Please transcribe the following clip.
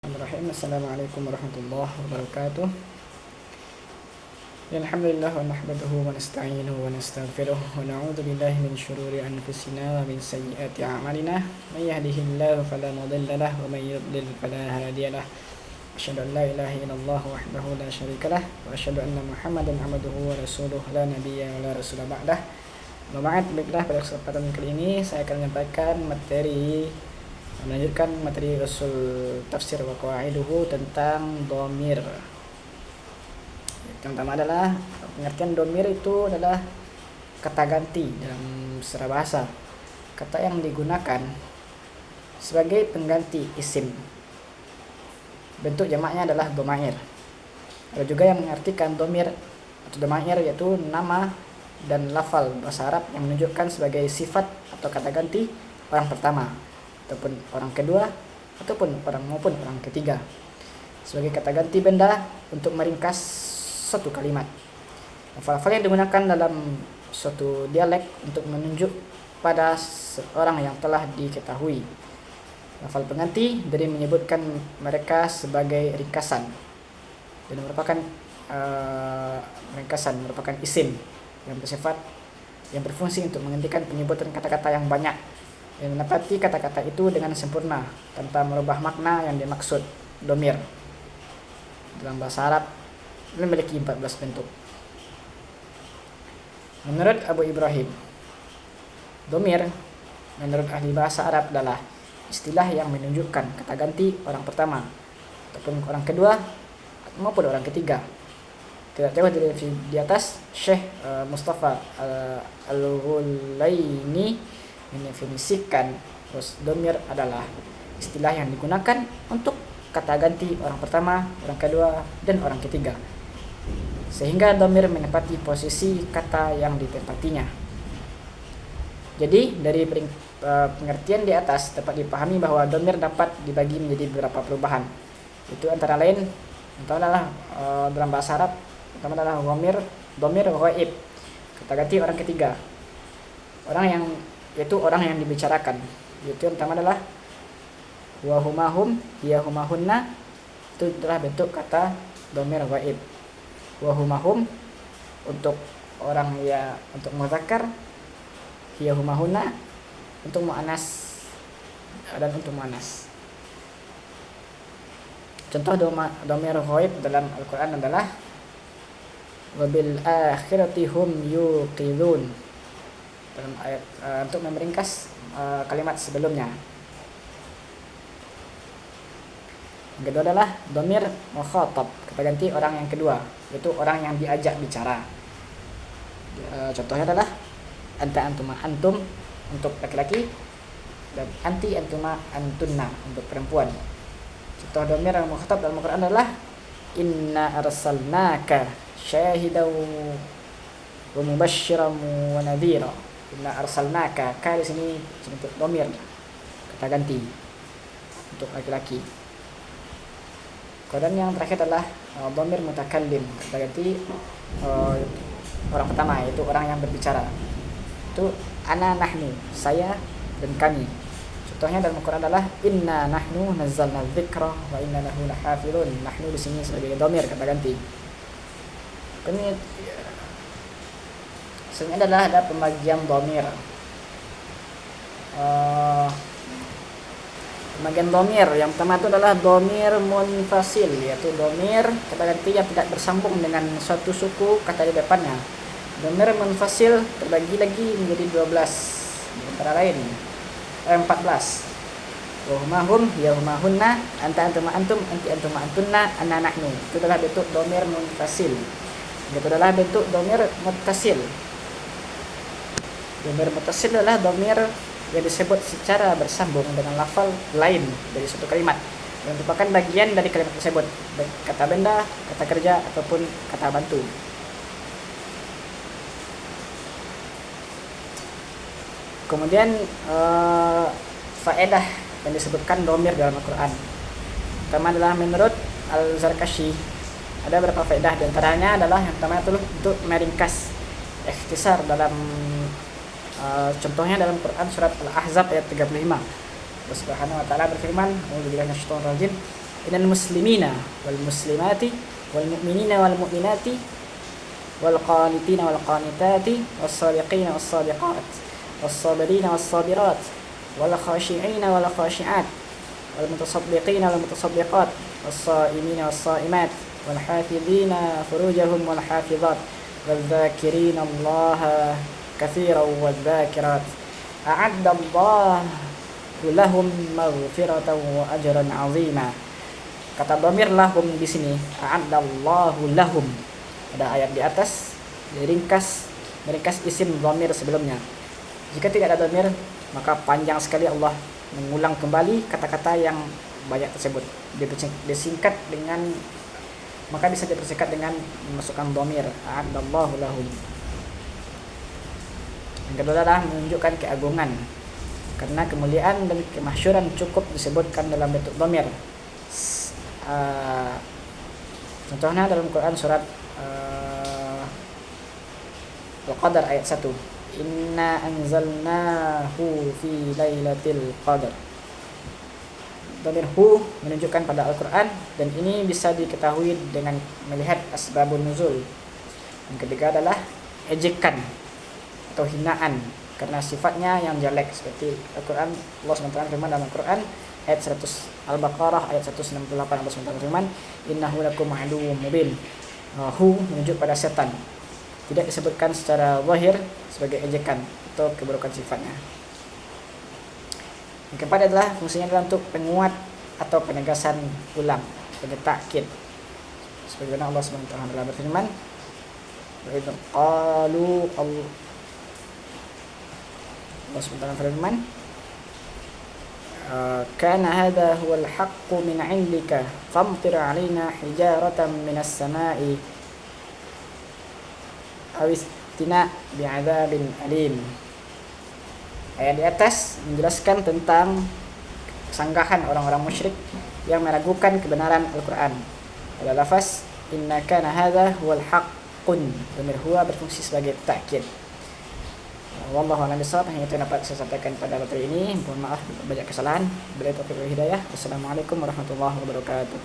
Bismillahirrahmanirrahim. Assalamualaikum warahmatullahi wabarakatuh. Alhamdulillah wa nahmaduhu wa nasta'inuhu wa nastaghfiruh wa na'udzu billahi min syururi anfusina wa min sayyiati a'malina. May yahdihillahu fala mudilla lahu wa may yudlil fala hadiya lahu. Asyhadu an la ilaha illallah wahdahu la syarika lah wa asyhadu anna Muhammadan 'abduhu wa rasuluhu la nabiyya wa la rasula ba'dah. Baiklah, pada kesempatan kali ini saya akan menyampaikan melanjutkan materi usul tafsir wa qawaiduhu tentang dhamir. Yang pertama adalah pengertian dhamir itu adalah kata ganti dalam secara bahasa, kata yang digunakan sebagai pengganti isim. Bentuk jamaknya adalah dhamair. Ada juga yang mengartikan dhamir atau dhamair yaitu nama dan lafal bahasa Arab yang menunjukkan sebagai sifat atau kata ganti orang pertama ataupun orang kedua ataupun orang ketiga sebagai kata ganti benda untuk meringkas satu kalimat. Lafal-lafal yang digunakan dalam suatu dialek untuk menunjuk pada seorang yang telah diketahui. Lafal pengganti dari menyebutkan mereka sebagai ringkasan dan merupakan merupakan isim yang bersifat yang berfungsi untuk menghentikan penyebutan kata-kata yang banyak yang menepati kata-kata itu dengan sempurna tanpa merubah makna yang dimaksud. Dhamir dalam bahasa Arab memiliki 14 bentuk. Menurut Abu Ibrahim, dhamir menurut ahli bahasa Arab adalah istilah yang menunjukkan kata ganti orang pertama ataupun orang kedua maupun orang ketiga. Tidak jauh dari di atas, Syekh Mustafa Al-Ghulaini mendefinisikan dhamir adalah istilah yang digunakan untuk kata ganti orang pertama, orang kedua, dan orang ketiga, sehingga dhamir menempati posisi kata yang ditempatinya. Jadi dari pengertian di atas dapat dipahami bahwa dhamir dapat dibagi menjadi beberapa perubahan. Itu antara lain adalah dalam bahasa Arab pertama adalah dhamir ghaib, kata ganti orang ketiga, yaitu orang yang dibicarakan. Yaitu yang pertama adalah wa humahum, hiya humahunna, itu adalah bentuk kata dhamir ghaib. Wa humahum untuk orang ya untuk muzakkar, hiya humahunna untuk muannas dan untuk muannas. Contoh dhamir ghaib dalam Al-Qur'an adalah wabil akhirati hum yuqidun dalam ayat untuk meringkas kalimat sebelumnya. Yang kedua adalah dhamir mukhatab, kata ganti orang yang kedua, yaitu orang yang diajak bicara. Contohnya adalah anta antuma antum untuk laki-laki dan anti antuma antunna untuk perempuan. Contoh dhamir mukhatab dalam Al-Qur'an adalah inna arsalnaka syahidan wa mubasysyiran wa nadhira. Inna arsalnaka, ka di sini bentuk dhamir kata ganti untuk laki-laki. Kemudian yang terakhir adalah dhamir mutakallim, kata ganti orang pertama, yaitu orang yang berbicara. Itu ana nahnu, saya dan kami. Contohnya dalam Al-Qur'an adalah inna nahnu nazzalna dzikra wa inna lahu lahafizun. Nahnu di sini sebagai dhamir kata ganti. Kemudian sebenarnya adalah ada pembagian dhamir. Pembagian dhamir yang pertama itu adalah dhamir munfasil, yaitu dhamir kata ganti yang tidak bersambung dengan suatu suku kata di depannya. Dhamir munfasil terbagi lagi menjadi 12, antara lain 14. Wa humahum, ya humahunna, anta antuma antum, anti antuma antunna, ana nahnu. Itu adalah bentuk dhamir munfasil. Itu adalah bentuk dhamir muttasil. Dhamir muttasil adalah dhamir yang disebut secara bersambung dengan lafal lain dari suatu kalimat yang merupakan bagian dari kalimat tersebut, baik kata benda, kata kerja ataupun kata bantu. Kemudian faedah yang disebutkan dhamir dalam Al-Quran. Pertama adalah menurut Al-Zarkashi ada beberapa faedah, di antaranya adalah yang pertama itu untuk meringkas ikhtisar dalam contohnya dalam Quran surat Al-Ahzab ayat 35. Allah Subhanahu wa taala berfirman, "A'udzubillahi minasyaitonir rajim. innal muslimina wal muslimati wal mu'minina wal mu'minati wal qanitina wal qanitati was sadiqina was sadiqat was sabirina was sabirat wal khashi'ina wal khashi'at wal mutasaddiqina wal mutasaddiqat was saimina was saimat wal hafidhina furujahum wal hafizat wal dzakirina allaha katsiran wal dzakirat a'adda Allah lahum maghfiratan wa ajran 'azima. Kata dhamir lahum di sini, a'addallahu lahum. Ada ayat di atas meringkas isim dhamir sebelumnya. Jika tidak ada dhamir, maka panjang sekali Allah mengulang kembali kata-kata yang banyak tersebut. Disingkat dengan, maka bisa dipersingkat dengan memasukkan dhamir, a'addallahu lahum. Yang kedua adalah menunjukkan keagungan, karena kemuliaan dan kemasyhuran cukup disebutkan dalam bentuk dhamir. Contohnya dalam Quran surat Al-Qadar ayat 1, inna anzalnahu fi lailatul qadar. Dhamir hu menunjukkan pada Al-Quran, dan ini bisa diketahui dengan melihat asbabun nuzul. Yang ketiga adalah ejekan atau hinaan karena sifatnya yang jelek, seperti Al-Quran. Allah SWT firman dalam Al-Quran ayat 100 Al-Baqarah ayat 168, Allah SWT firman innahu lakum aduwwum mubin. Hu menunjuk pada setan, tidak disebutkan secara zahir sebagai ejekan atau keburukan sifatnya. Yang keempat adalah fungsinya adalah untuk penguat atau penegasan ulang, sebagai takkid. Sebagaimana Allah SWT berfirman, wa idz qalu Allah SWT berfirman, kana hadha huwal haqqu min 'indika famtir 'alaina hijaratan minas sama'i aw istina' bi'adzabin alim. Ayat di atas menjelaskan tentang kesanggahan orang-orang musyrik yang meragukan kebenaran Al-Quran. Pada lafaz inna kana hadha huwal haqqun, dhamir huwa berfungsi sebagai takkid. Wallahu a'lam bishawab. Hanya itu yang dapat saya sampaikan pada materi ini. Mohon maaf banyak kesalahan. Bila taufiq wal hidayah. Wassalamualaikum warahmatullahi wabarakatuh.